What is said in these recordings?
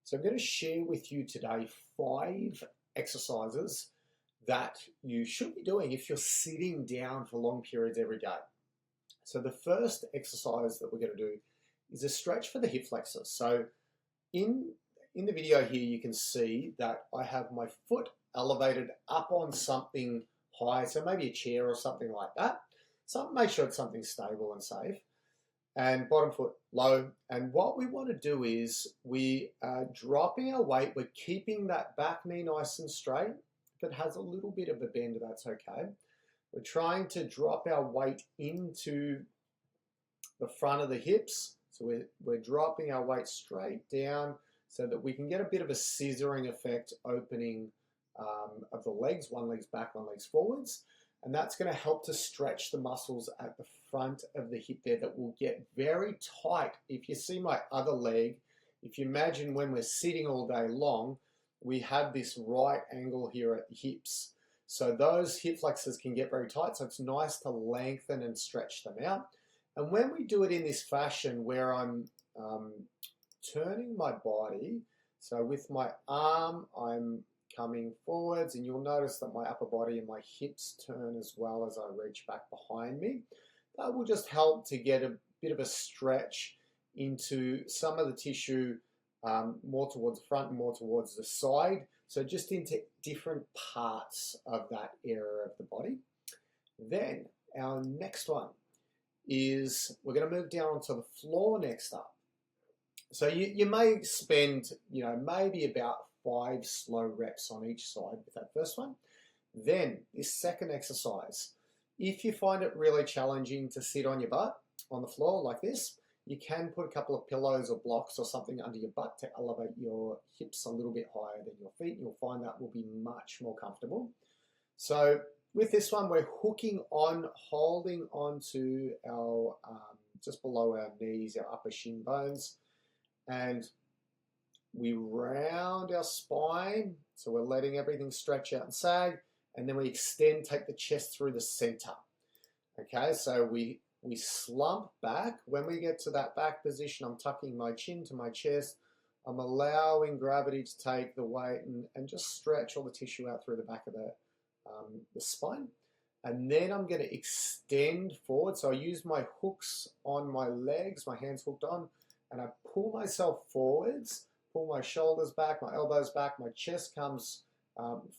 So I'm going to share with you today 5 exercises that you should be doing if you're sitting down for long periods every day. So the first exercise that we're going to do is a stretch for the hip flexors. So in the video here, you can see that I have my foot elevated up on something high, so maybe a chair or something like that. So make sure it's something stable and safe. And bottom foot low. And what we want to do is we are dropping our weight. We're keeping that back knee nice and straight. If it has a little bit of a bend, that's okay. We're trying to drop our weight into the front of the hips. So we're dropping our weight straight down so that we can get a bit of a scissoring effect opening of the legs. One leg's back, one leg's forwards. And that's going to help to stretch the muscles at the front of the hip there that will get very tight. If you see my other leg, if you imagine when we're sitting all day long, we have this right angle here at the hips. So those hip flexors can get very tight, so it's nice to lengthen and stretch them out. And when we do it in this fashion where I'm turning my body, so with my arm, I'm coming forwards, and you'll notice that my upper body and my hips turn as well as I reach back behind me. That will just help to get a bit of a stretch into some of the tissue more towards the front and more towards the side. So just into different parts of that area of the body. Then our next one is we're going to move down onto the floor next up. So you may spend, maybe about 5 slow reps on each side with that first one. Then this second exercise, if you find it really challenging to sit on your butt on the floor like this, you can put a couple of pillows or blocks or something under your butt to elevate your hips a little bit higher than your feet. You'll find that will be much more comfortable. So with this one, we're hooking on, holding onto our, just below our knees, our upper shin bones, and we round our spine, so we're letting everything stretch out and sag, and then we extend, take the chest through the center. Okay, so we slump back. When we get to that back position, I'm tucking my chin to my chest. I'm allowing gravity to take the weight and just stretch all the tissue out through the back of the spine. And then I'm going to extend forward. So I use my hooks on my legs, my hands hooked on, and I pull myself forwards. Pull my shoulders back, my elbows back, my chest comes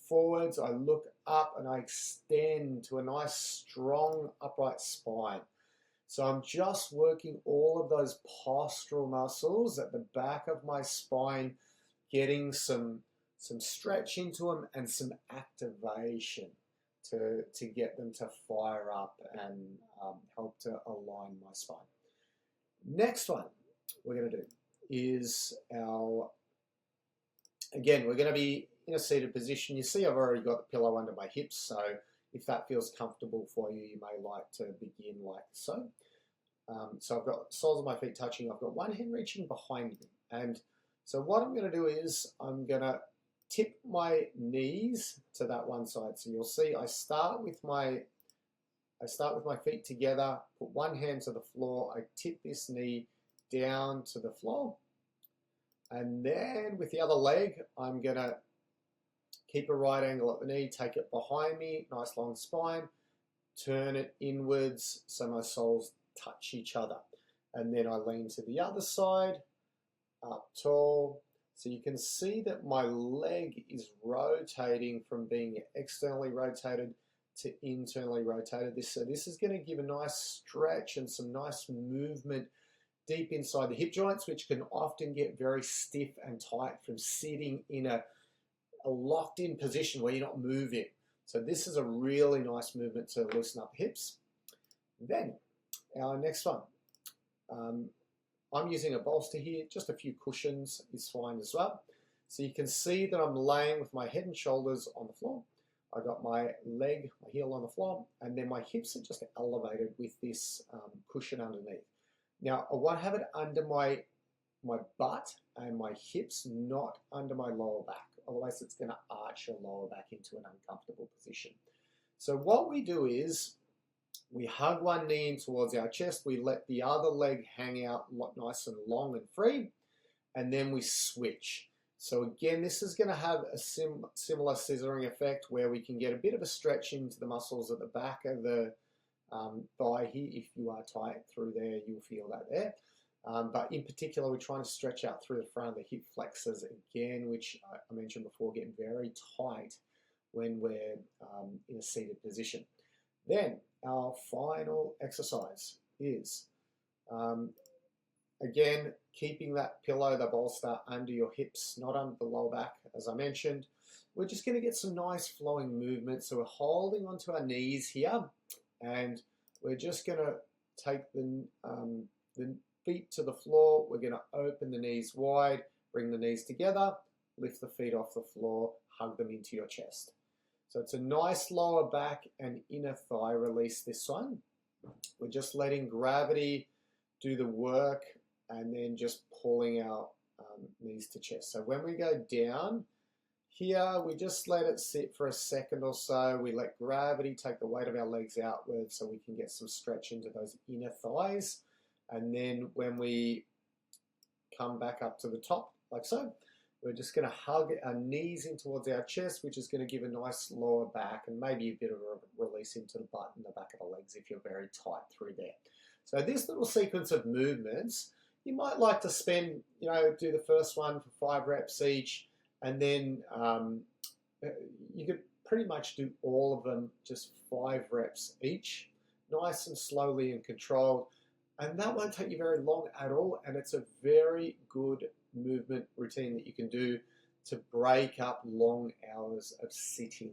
forwards. I look up and I extend to a nice, strong, upright spine. So I'm just working all of those postural muscles at the back of my spine, getting some stretch into them and some activation to get them to fire up and help to align my spine. Next one we're going to do is again, we're going to be in a seated position. You see I've already got the pillow under my hips, so if that feels comfortable for you, you may like to begin like so. So I've got soles of my feet touching. I've got one hand reaching behind me. And so what I'm going to do is I'm going to tip my knees to that one side. So you'll see I start with my feet together, put one hand to the floor, I tip this knee down to the floor, and then with the other leg I'm going to keep a right angle at the knee, take it behind me, nice long spine, turn it inwards so my soles touch each other, and then I lean to the other side, up tall. So you can see that my leg is rotating from being externally rotated to internally rotated. So this is going to give a nice stretch and some nice movement deep inside the hip joints, which can often get very stiff and tight from sitting in a locked in position where you're not moving. So this is a really nice movement to loosen up the hips. Then our next one, I'm using a bolster here, just a few cushions is fine as well. So you can see that I'm laying with my head and shoulders on the floor. I got my leg, my heel on the floor, and then my hips are just elevated with this cushion underneath. Now, I want to have it under my butt and my hips, not under my lower back. Otherwise, it's going to arch your lower back into an uncomfortable position. So what we do is we hug one knee in towards our chest. We let the other leg hang out nice and long and free. And then we switch. So again, this is going to have a similar scissoring effect where we can get a bit of a stretch into the muscles at the back of the thigh here. If you are tight through there, you'll feel that there. But in particular, we're trying to stretch out through the front of the hip flexors again, which I mentioned before, get very tight when we're in a seated position. Then our final exercise is, again, keeping that pillow, the bolster, under your hips, not under the lower back, as I mentioned. We're just going to get some nice flowing movement. So we're holding onto our knees here, and we're just going to take the feet to the floor. We're going to open the knees wide, bring the knees together, lift the feet off the floor, hug them into your chest. So it's a nice lower back and inner thigh release, this one. We're just letting gravity do the work and then just pulling our knees to chest. So when we go down here, we just let it sit for a second or so. We let gravity take the weight of our legs outwards so we can get some stretch into those inner thighs. And then when we come back up to the top, like so, we're just going to hug our knees in towards our chest, which is going to give a nice lower back and maybe a bit of a release into the butt and the back of the legs if you're very tight through there. So this little sequence of movements, you might like to spend, do the first one for 5 reps each, and then you could pretty much do all of them just 5 reps each, nice and slowly and controlled. And that won't take you very long at all, and it's a very good movement routine that you can do to break up long hours of sitting.